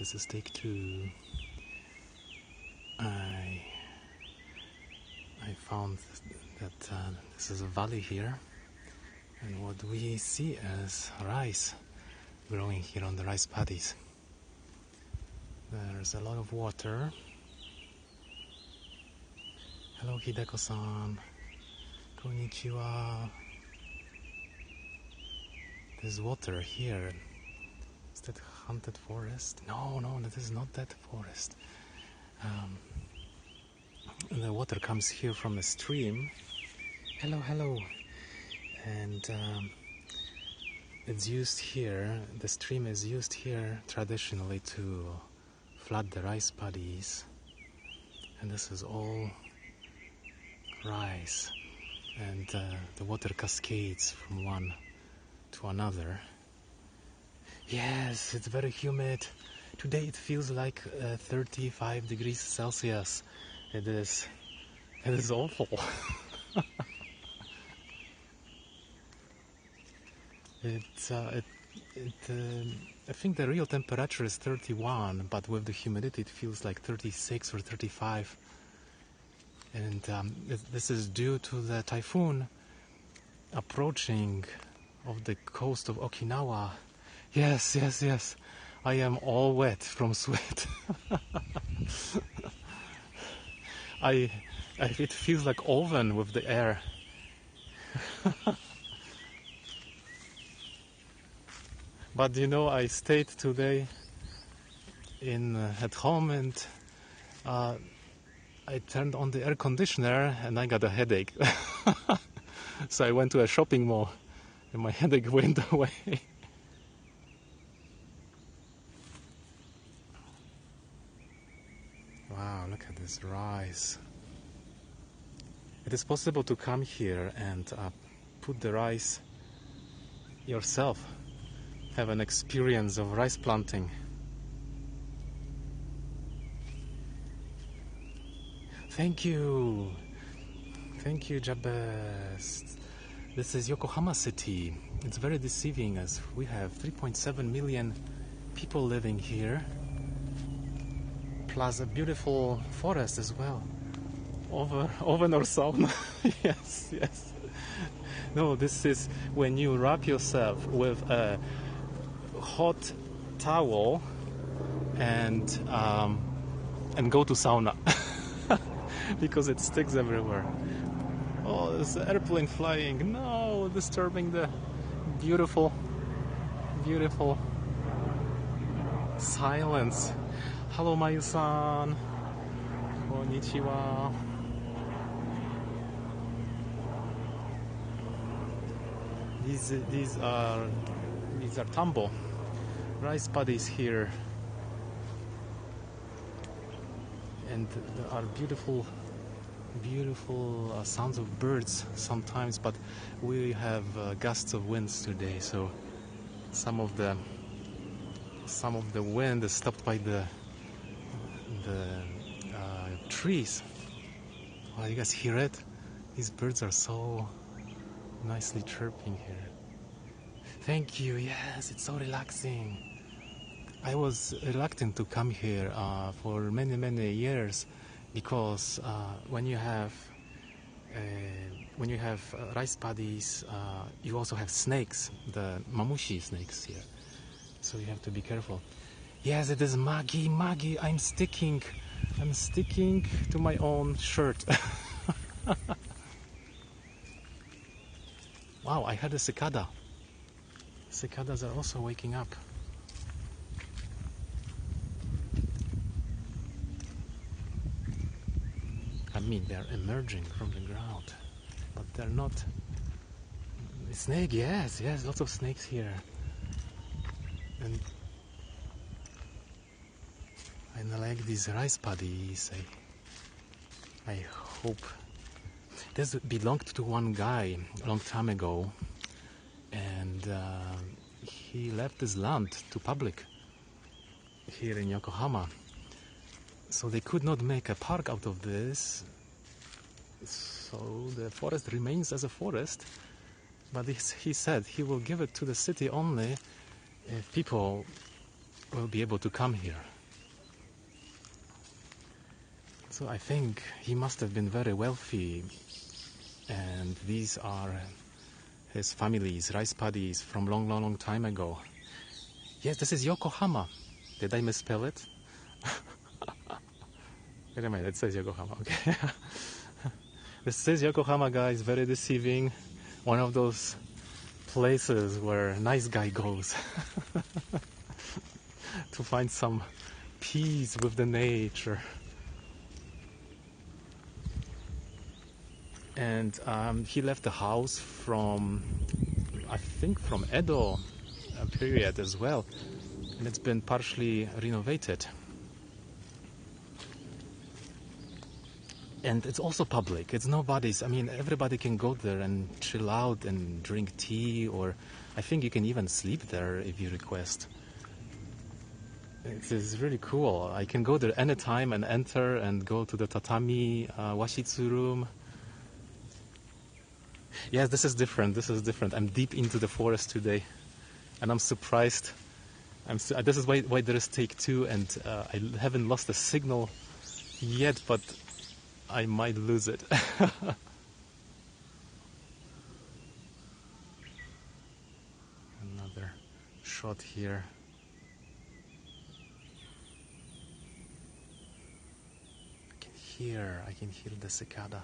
this is take 2. I found that this is a valley here, and what we see as rice growing here on the rice paddies. There's a lot of water. Hello, Hideko-san. Konnichiwa. There's water here. Is that haunted forest? No, that is not that forest. The water comes here from a stream. Hello. And it's used here, the stream is used here traditionally to flood the rice paddies. And this is all rice. And the water cascades from one to another. Yes, it's very humid. Today it feels like 35 degrees Celsius. It is awful. I think the real temperature is 31, but with the humidity it feels like 36 or 35. And this is due to the typhoon approaching of the coast of Okinawa. Yes. I am all wet from sweat. It feels like oven with the air. But I stayed today at home, and I turned on the air conditioner and I got a headache. So I went to a shopping mall and my headache went away. Wow, look at this rice. It is possible to come here and put the rice yourself, have an experience of rice planting. Thank you, Jabez. This is Yokohama city. It's very deceiving as we have 3.7 million people living here, plus a beautiful forest as well. Oven or sauna. Yes. No, this is when you wrap yourself with a hot towel and go to sauna. Because it sticks everywhere. Oh, there's an airplane flying. No, disturbing the beautiful silence. Hello, Mayu-san. Konnichiwa. These are tambo, rice paddies here. And there are beautiful sounds of birds sometimes, but we have gusts of winds today, so some of the wind is stopped by the trees. Oh, you guys hear it? These birds are so nicely chirping here. Thank you. Yes, it's so relaxing. I was reluctant to come here for many years because when you have rice paddies, you also have snakes, the mamushi snakes here. So you have to be careful. Yes, it is Maggie. I'm sticking to my own shirt. Wow, I heard a cicada. Cicadas are also waking up. I mean, they're emerging from the ground, but they're not. Snake, yes, lots of snakes here. And I like these rice paddies. I hope. This belonged to one guy a long time ago, and he left his land to public here in Yokohama. So they could not make a park out of this. So the forest remains as a forest, but he said he will give it to the city only if people will be able to come here. So I think he must have been very wealthy, and these are his family's rice paddies from long time ago. Yes, this is Yokohama. Did I misspell it? Wait a minute, it says Yokohama, okay. This says Yokohama, guys, very deceiving. One of those places where a nice guy goes to find some peace with the nature. And he left the house from, I think, from Edo period as well, and it's been partially renovated. And it's also public. It's nobody's. I mean, everybody can go there and chill out and drink tea, or I think you can even sleep there if you request. It is really cool. I can go there anytime and enter and go to the tatami washitsu room. Yes, this is different. This is different. I'm deep into the forest today, and I'm surprised. This is why there is take two, and I haven't lost a signal yet, but I might lose it. Another shot here. I can hear the cicada.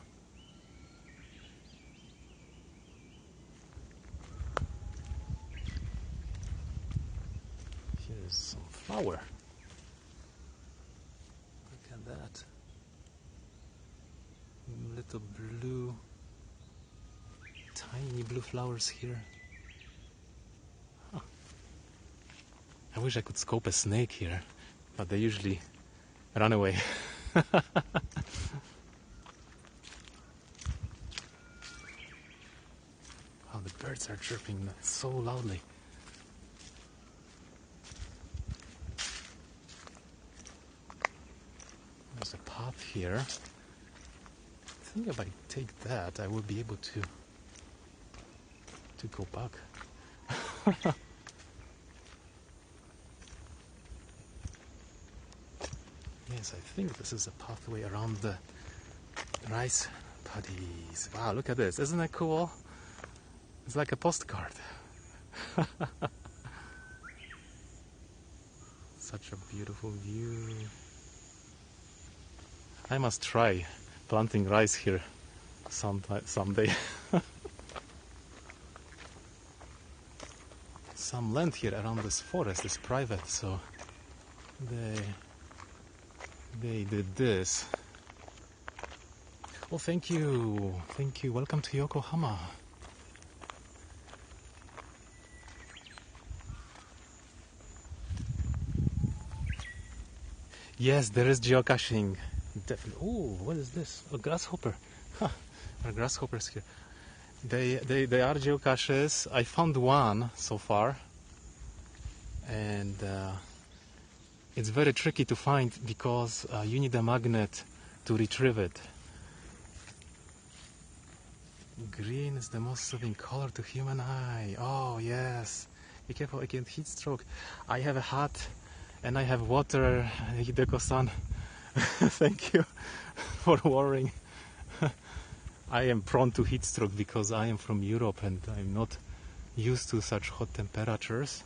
Here's some flower. Look at that. Little blue, tiny blue flowers here. Huh. I wish I could scope a snake here, but they usually run away. Wow, the birds are chirping so loudly. There's a path here. I think if I take that, I will be able to go back. Yes, I think this is a pathway around the rice paddies. Wow, look at this. Isn't that cool? It's like a postcard. Such a beautiful view. I must try planting rice here someday. Some land here around this forest is private, so they did this. Oh, thank you. Welcome to Yokohama. Yes, there is geocaching. Definitely. Oh, what is this? A grasshopper. Huh. There are grasshoppers here. They are geocaches. I found one so far, and it's very tricky to find because you need a magnet to retrieve it. Green is the most soothing color to human eye. Oh yes. Be careful against heat stroke. I have a hat and I have water, Hideko-san. Thank you for worrying. I am prone to heat stroke because I am from Europe and I'm not used to such hot temperatures.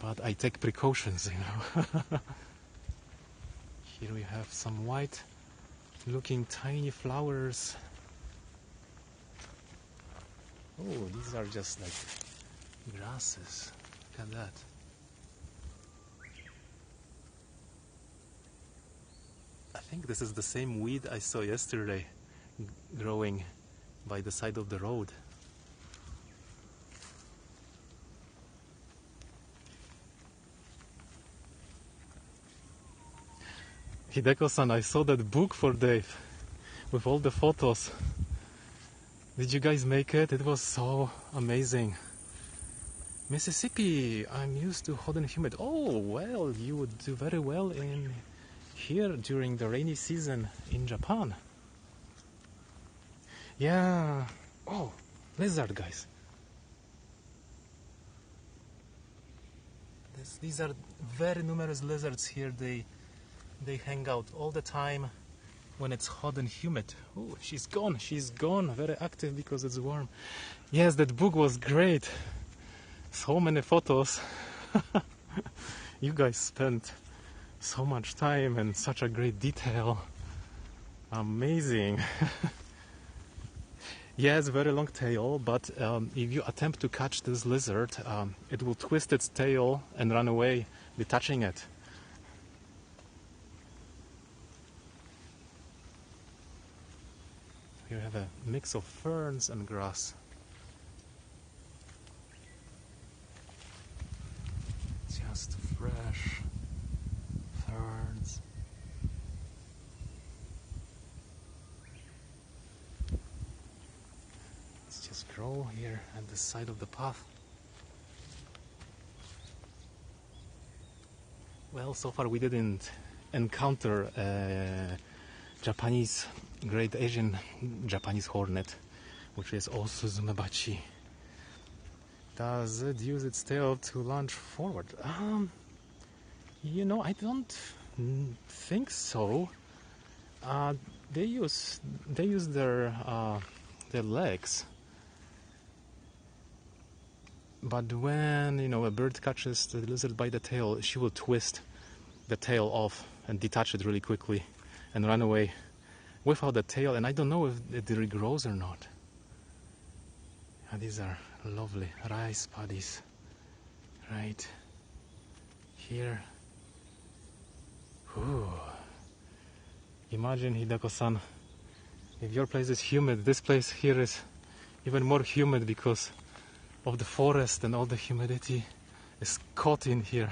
But I take precautions, you know. Here we have some white looking tiny flowers. Oh, these are just like grasses. Look at that. I think this is the same weed I saw yesterday growing by the side of the road. Hideko-san, I saw that book for Dave with all the photos. Did you guys make it? It was so amazing. Mississippi, I'm used to hot and humid. Oh, well, you would do very well in here during the rainy season in Japan. Yeah. Oh, lizard, guys. These are very numerous lizards here. They hang out all the time when it's hot and humid. Oh, she's gone. She's gone. Very active because it's warm. Yes, that book was great. So many photos. You guys spent so much time and such a great detail. Amazing. Yes, very long tail, but if you attempt to catch this lizard, it will twist its tail and run away, detaching it. Here we have a mix of ferns and grass. Just fresh ferns. Let's just grow here at the side of the path. Well, so far we didn't encounter Japanese great Asian Japanese hornet, which is also Suzumebachi. Does it use its tail to launch forward? You know, I don't think so. They use their legs. But when, you know, a bird catches the lizard by the tail, she will twist the tail off and detach it really quickly and run away without the tail. And I don't know if it regrows or not. These are lovely rice paddies right here. Ooh. Imagine, Hideko-san, if your place is humid, this place here is even more humid because of the forest and all the humidity is caught in here.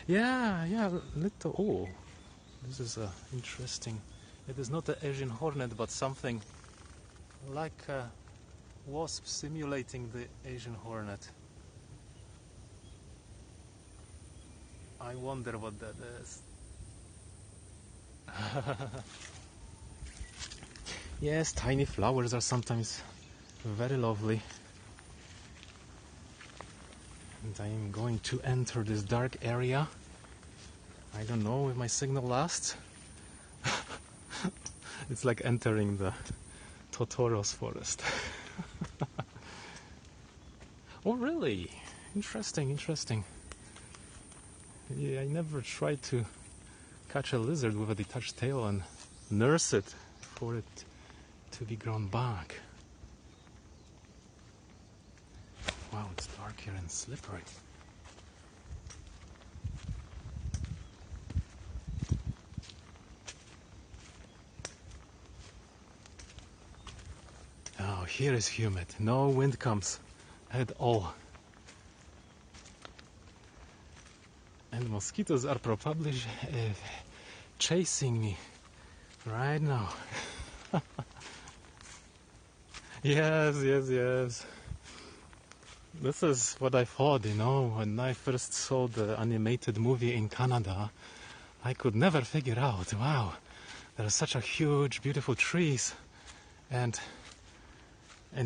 Yeah, little. Oh, this is interesting. It is not an Asian hornet, but something like a wasp simulating the Asian hornet. I wonder what that is. Yes, tiny flowers are sometimes very lovely. And I am going to enter this dark area. I don't know if my signal lasts. It's like entering the Totoro's forest. Oh, really? Interesting. Yeah, I never tried to catch a lizard with a detached tail and nurse it for it to be grown back. Wow, it's dark here and slippery. Oh, here is humid. No wind comes at all. And mosquitoes are probably chasing me right now. Yes. This is what I thought, you know, when I first saw the animated movie in Canada. I could never figure out, wow, there are such a huge, beautiful trees, and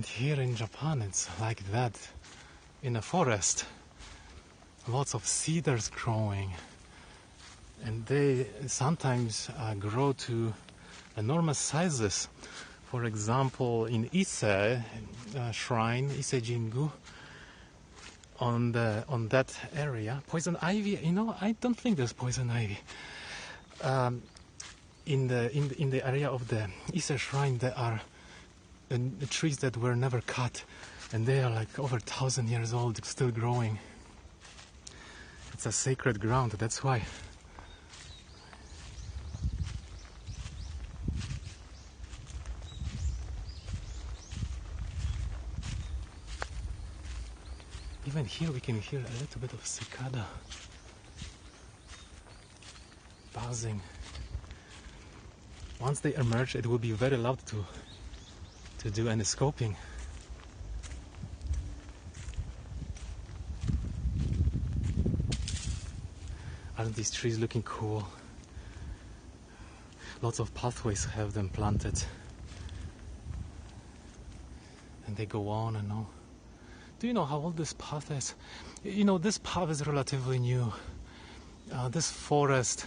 here in Japan it's like that, in a forest, lots of cedars growing, and they sometimes grow to enormous sizes. For example, in Ise shrine, Ise Jingu, on that area, poison ivy. You know, I don't think there's poison ivy. In the area of the Ise shrine, there are the trees that were never cut, and they are like over 1,000 years old, still growing. It's a sacred ground. That's why. Even here we can hear a little bit of cicada buzzing. Once they emerge, it will be very loud to do any scoping. Aren't these trees looking cool? Lots of pathways have them planted. And they go on and on. Do you know how old this path is? You know, this path is relatively new. This forest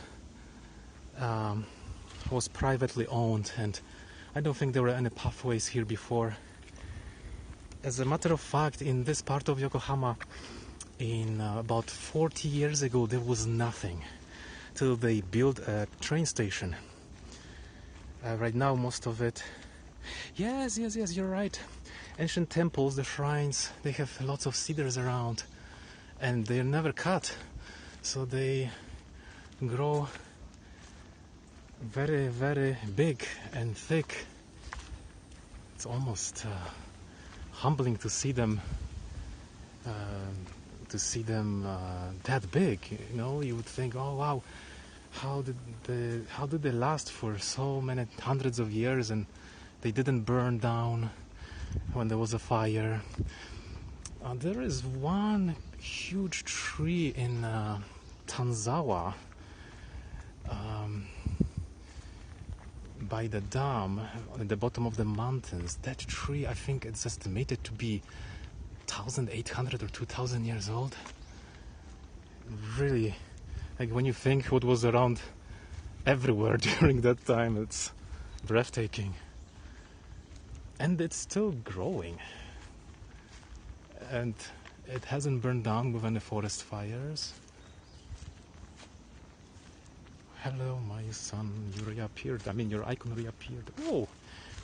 was privately owned, and I don't think there were any pathways here before. As a matter of fact, in this part of Yokohama, in about 40 years ago, there was nothing till they built a train station. Right now, most of it... Yes, you're right. Ancient temples, the shrines, they have lots of cedars around, and they're never cut, so they grow very, very big and thick. It's almost humbling to see them that big. You know, you would think, oh wow, how did they last for so many hundreds of years, and they didn't burn down when there was a fire. There is one huge tree in Tanzawa, by the dam at the bottom of the mountains. That tree, I think it's estimated to be 1,800 or 2,000 years old. Really, like when you think what was around everywhere during that time, it's breathtaking. And it's still growing. And it hasn't burned down with any forest fires. Hello, my son, you reappeared. I mean, your icon reappeared. Oh,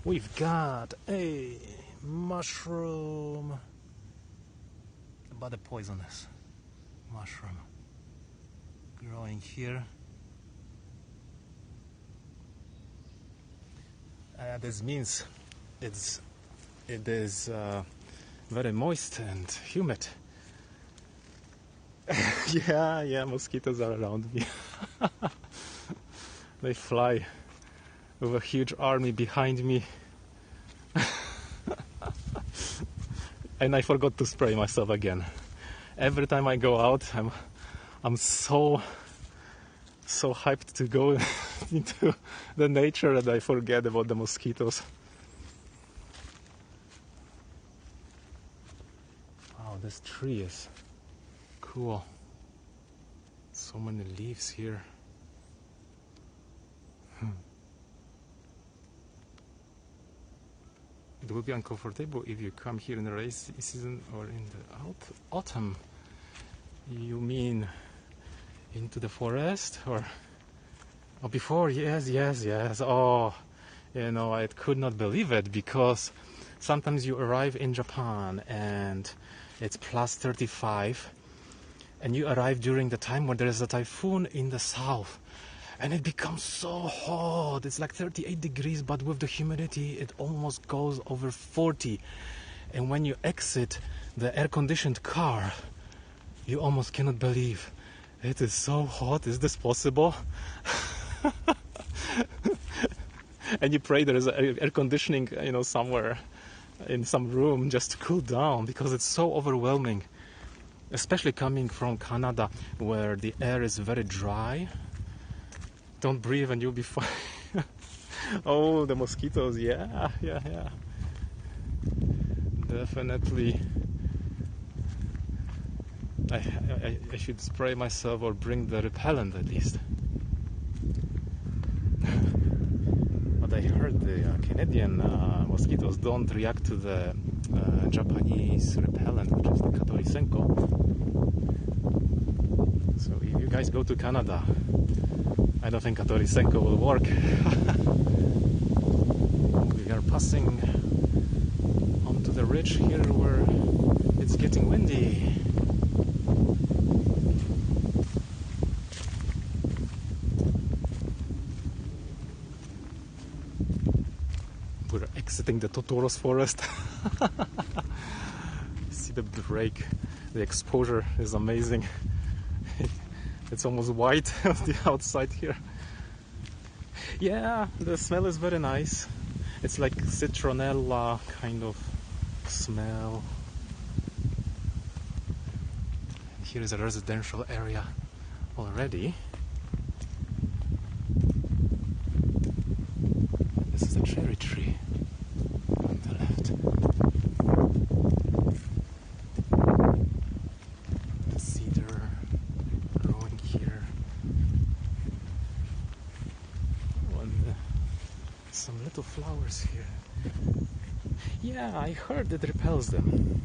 we've got a mushroom, but a poisonous mushroom growing here. This means it is very moist and humid. yeah, mosquitoes are around me. They fly with a huge army behind me. And I forgot to spray myself again. Every time I go out, I'm so hyped to go into the nature that I forget about the mosquitoes. Wow, this tree is cool. So many leaves here. It will be uncomfortable if you come here in the rainy season or in the autumn. You mean into the forest or before? Yes. Oh, you know, I could not believe it, because sometimes you arrive in Japan and it's plus 35, and you arrive during the time when there is a typhoon in the south, and it becomes so hot. It's like 38 degrees, but with the humidity it almost goes over 40. And when you exit the air-conditioned car, you almost cannot believe it is so hot. Is this possible? And you pray there is air conditioning, you know, somewhere in some room just to cool down, because it's so overwhelming, especially coming from Canada, where the air is very dry. Don't breathe and you'll be fine. Oh, the mosquitoes, yeah. Definitely. I should spray myself or bring the repellent at least. But I heard the Canadian mosquitoes don't react to the Japanese repellent, which is the Katori-senko. So if you guys go to Canada, I don't think Katori-senko will work. We are passing onto the ridge here where it's getting windy. We're exiting the Totoro's forest. See the break, the exposure is amazing. It's almost white on the outside here. Yeah, the smell is very nice. It's like citronella kind of smell. And here is a residential area already. This is a cherry tree on the left. The cedar growing here. lot of flowers here. Yeah, I heard it repels them.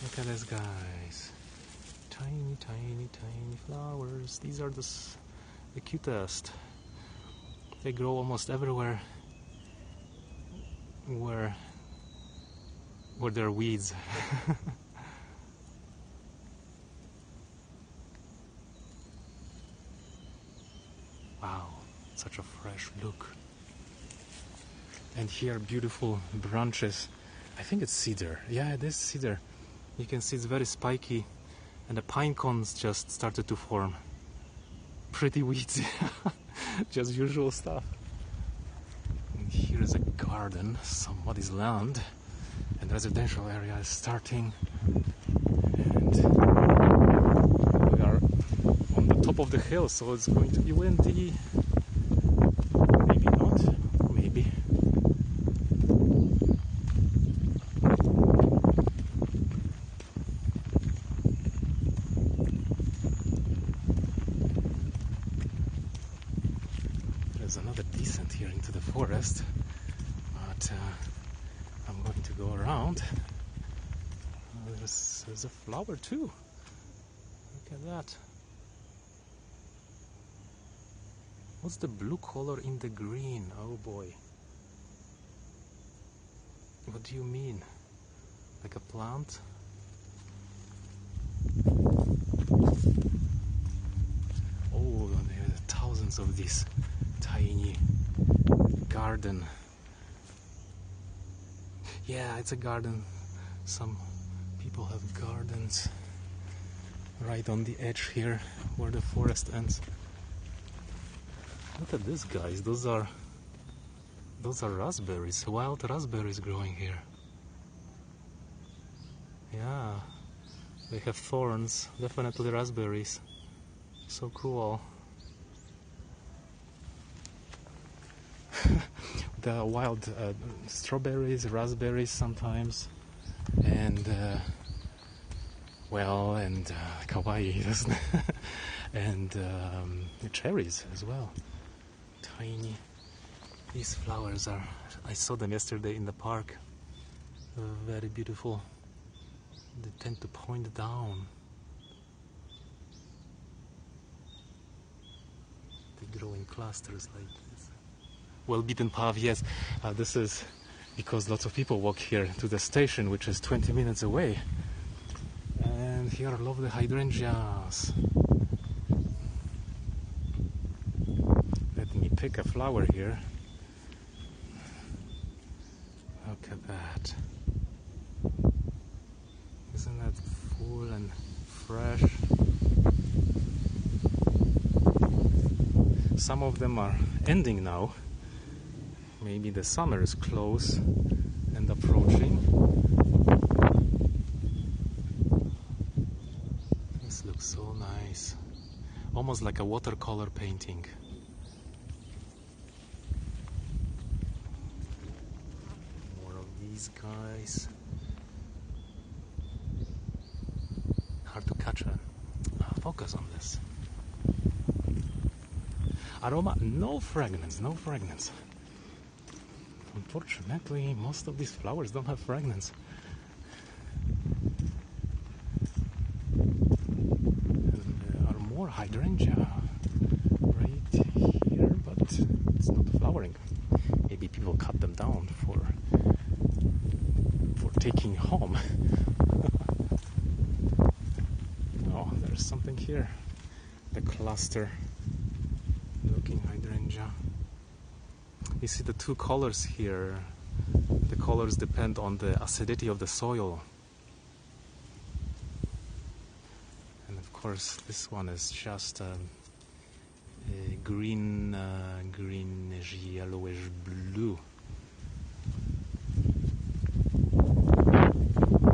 Look at this, guys. Tiny, tiny, tiny flowers. These are the cutest. They grow almost everywhere where there are weeds. Wow, such a fresh look. And here beautiful branches. I think it's cedar. Yeah, it is cedar. You can see it's very spiky, and the pine cones just started to form. Pretty weedy. Just usual stuff. And here is a garden, somebody's land, and residential area is starting. And we are on the top of the hill, so it's going to be windy. Maybe not, maybe. There's another descent here into the forest, but I'm going to go around. There's a flower too. Look at that. What's the blue color in the green? Oh boy. What do you mean? Like a plant? Oh, there are thousands of these tiny garden. Yeah, it's a garden. Some people have gardens right on the edge here where the forest ends. Look at this, guys. Those are raspberries, wild raspberries growing here. Yeah, they have thorns, definitely raspberries. So cool. The wild strawberries, raspberries sometimes, and kawaii, doesn't it? And cherries as well. Tiny. These flowers are, I saw them yesterday in the park. Very beautiful. They tend to point down. They grow in clusters like this. Well-beaten path, yes. This is because lots of people walk here to the station, which is 20 minutes away. And here are lovely hydrangeas. Let me pick a flower here. Look at that. Isn't that full and fresh? Some of them are ending now. Maybe the summer is close and approaching. This looks so nice. Almost like a watercolor painting. More of these guys. Hard to catch a focus on this. Aroma, no fragrance, no fragrance. Unfortunately, most of these flowers don't have fragrance. And there are more hydrangea right here, but it's not flowering. Maybe people cut them down for taking home. Oh, there's something here. The cluster looking hydrangea. You see the two colors here. The colors depend on the acidity of the soil. And of course this one is just a greenish, yellowish blue.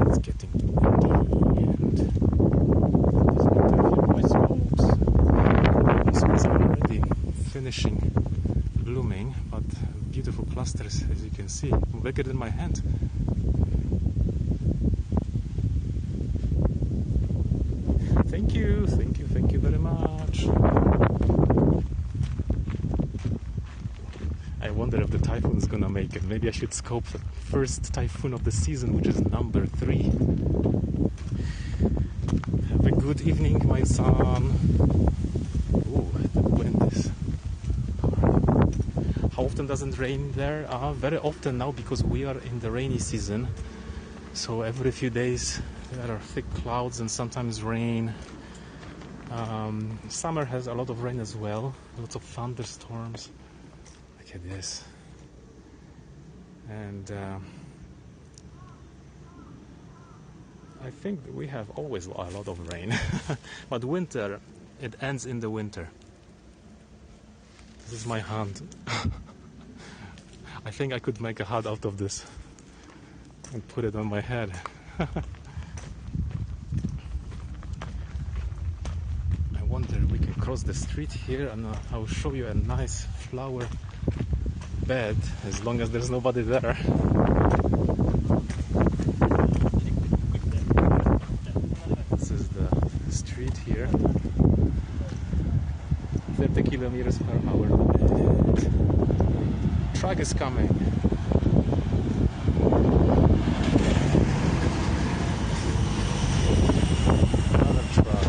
It's getting windy and there's these ones are already finishing blooming, but beautiful clusters, as you can see, bigger than my hand. Thank you very much. I typhoon's gonna make it. Maybe I should scope the first typhoon of the season, which is number 3. Have a good evening, my son. Ooh, the wind is... How often does it rain there? Very often now, because we are in the rainy season. So every few days there are thick clouds and sometimes rain. Summer has a lot of rain as well, lots of thunderstorms. Look at this. And I think we have always a lot of rain. But winter, it ends in the winter. This is my hand. I think I could make a hat out of this and put it on my head. I wonder we can cross the street here, and I'll show you a nice flower bed, as long as there's nobody there. This is the street here. 30 kilometers per hour. And truck is coming. Another truck.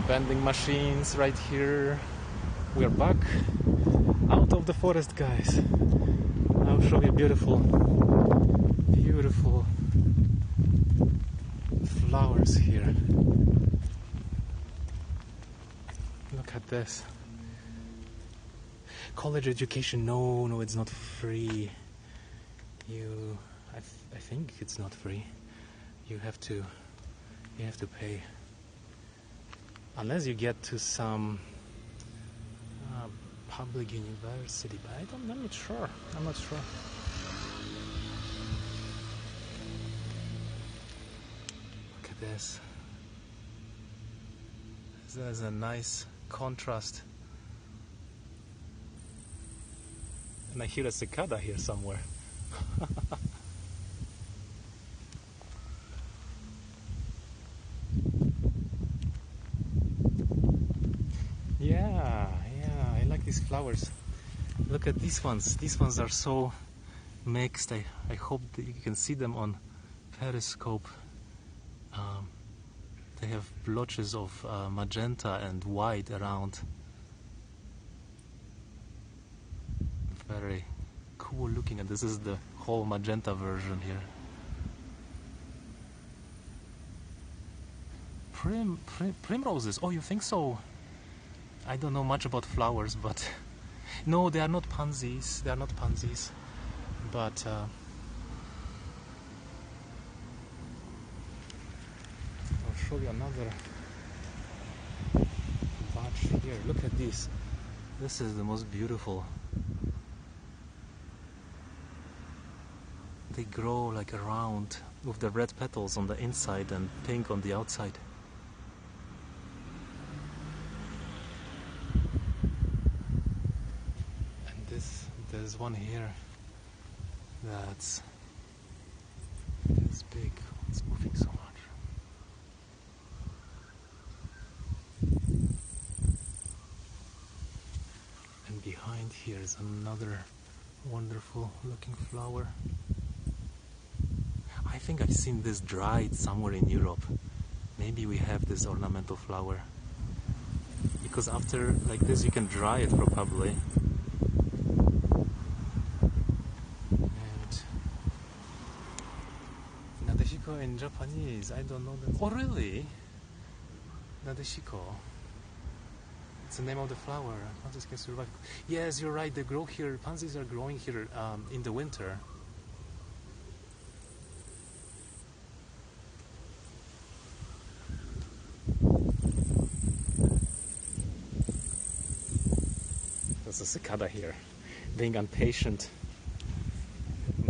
Vending machines right here. We're back out of the forest, guys. I'll show you beautiful flowers here. Look at this. College education, no, it's not free. I think it's not free. You have to pay. Unless you get to some public university, but I'm not sure. Look at this. There's a nice contrast. And I hear a cicada here somewhere. Yeah, I like these flowers. Look at these ones. These ones are so mixed. I hope that you can see them on Periscope. They have blotches of magenta and white around. Very cool looking, and this is the whole magenta version here. Primroses. Oh, you think so? I don't know much about flowers, but no, they are not pansies. But I'll show you another batch here. Look at this. This is the most beautiful. They grow like around with the red petals on the inside and pink on the outside. There's one here that's big. It's moving so much. And behind here is another wonderful looking flower. I think I've seen this dried somewhere in Europe. Maybe we have this ornamental flower. Because after like this you can dry it probably. In Japanese, I don't know that. Oh, really? Nadeshiko. It's the name of the flower. Pansies can survive. Yes, you're right. They grow here. Pansies are growing here in the winter. There's a cicada here, being impatient,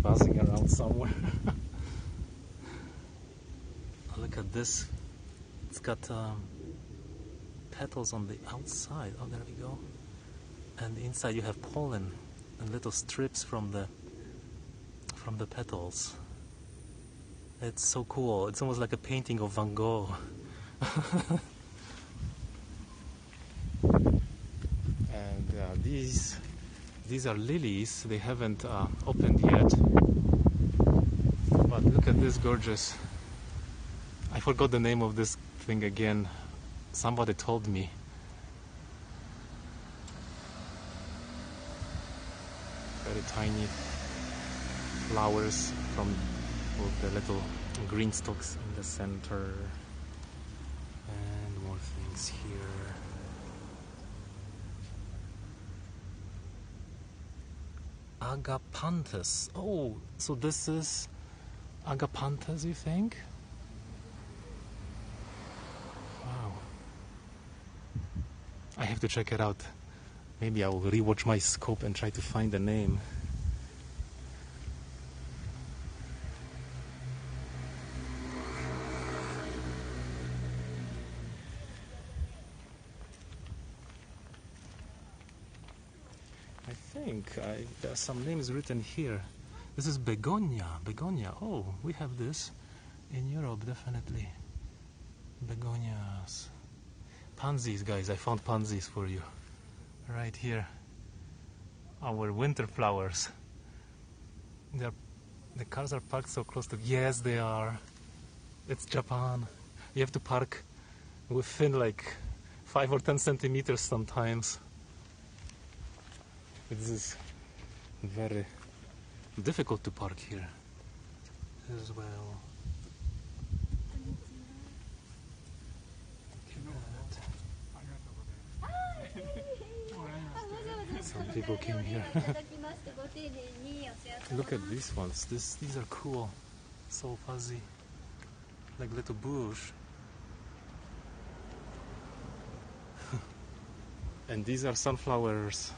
buzzing around somewhere. Look at this. It's got petals on the outside. Oh, there we go. And inside you have pollen and little strips from the petals. It's so cool. It's almost like a painting of Van Gogh. And these are lilies. They haven't opened yet. But look at this gorgeous. I forgot the name of this thing again. Somebody told me. Very tiny flowers with the little green stalks in the center. And more things here. Agapanthus. Oh, so this is Agapanthus, you think? Wow. I have to check it out. Maybe I will rewatch my scope and try to find the name. I think there are some names written here. This is begonia. Begonia. Oh, we have this in Europe, definitely. Begonias. Pansies, guys. I found pansies for you. Right here. Our winter flowers. The cars are parked so close to... Yes, they are. It's Japan. You have to park within like 5 or 10 centimeters sometimes. It is very difficult to park here as well. Some people came here. Look at these ones. These are cool. So fuzzy. Like little bush. And these are sunflowers.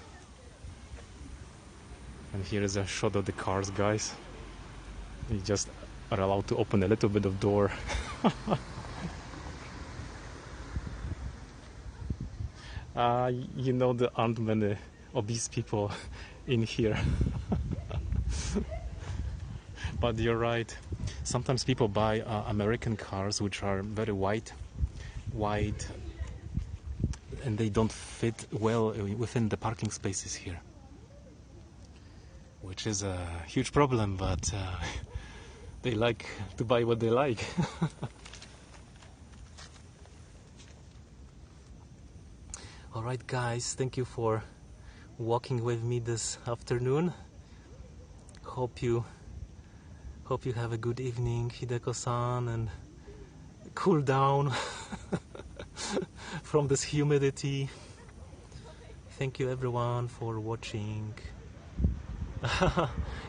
And here is a shot of the cars, guys. You just are allowed to open a little bit of door. You know, there aren't many obese people in here. But you're right. Sometimes people buy American cars which are very wide, and they don't fit well within the parking spaces here. Which is a huge problem, but they like to buy what they like. Alright guys, thank you for walking with me this afternoon. Hope you have a good evening, Hideko-san, and cool down from this humidity. Thank you everyone for watching.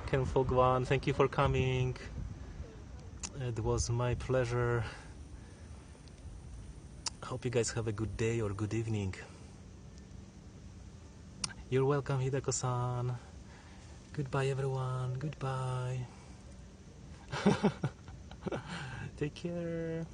Ken Fogwan, thank you for coming. It was my pleasure. Hope you guys have a good day or good evening. You're welcome, Hideko-san. Goodbye, everyone. Goodbye. Take care.